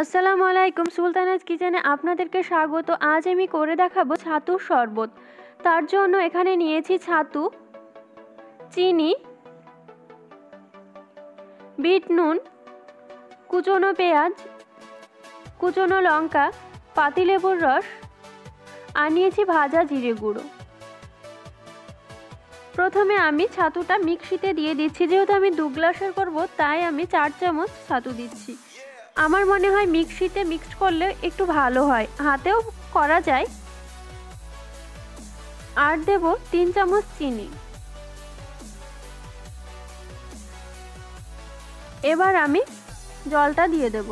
আসসালামু আলাইকুম, সুলতানাজ কিচেনে আপনাদেরকে স্বাগত। আজ আমি করে দেখাবো ছাতুর শরবত। তার জন্য এখানে নিয়েছি ছাতু, চিনি, বিট নুন, কুচনো পেঁয়াজ, কুচনো লঙ্কা, পাতিলেবুর রস আর নিয়েছি ভাজা জিরে গুঁড়ো। প্রথমে আমি ছাতুটা মিক্সিতে দিয়ে দিচ্ছি। যেহেতু আমি 2 গ্লাসের করব তাই আমি 4 চামচ ছাতু দিচ্ছি। আমার মনে হয় মিক্সিতে মিক্সড করলে একটু ভালো হয়, হাতেও করা যায়। আর দেব 3 চামচ চিনি। এবার আমি জলটা দিয়ে দেব।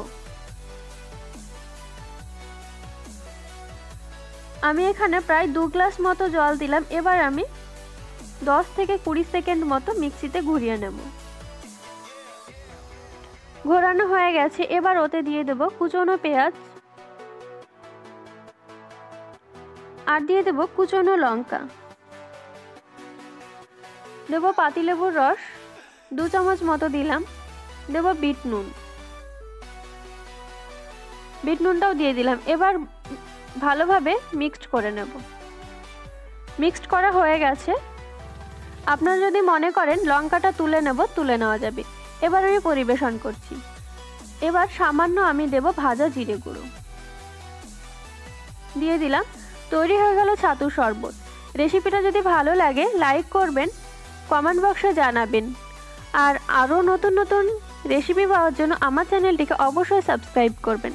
আমি এখানে প্রায় 2 গ্লাস মতো জল দিলাম। এবার আমি 10 থেকে 20 সেকেন্ড মতো মিক্সিতে ঘুরিয়ে নেব। ঘোরানো হয়ে গেছে। এবার ওতে দিয়ে দেব কুচনো পেঁয়াজ আর দিয়ে দেব কুচনো লঙ্কা, দেব পাতিলেবুর রস 2 চামচ মতো দিলাম, দেব বিট নুনটাও দিয়ে দিলাম। এবার ভালোভাবে মিক্সড করে নেব। মিক্সড করা হয়ে গেছে। আপনারা যদি মনে করেন লঙ্কাটা তুলে নেওয়া যাবে। এবার আমি পরিবেশন করছি। এবার সামান্য আমি দেব ভাজা জিরে গুঁড়ো দিয়ে দিলাম। তৈরি হয়ে গেল ছাতুর শরবত। রেসিপিটা যদি ভালো লাগে লাইক করবেন, কমেন্ট বক্সে জানাবেন। আর আরও নতুন নতুন রেসিপি পাওয়ার জন্য আমার চ্যানেলটিকে অবশ্যই সাবস্ক্রাইব করবেন।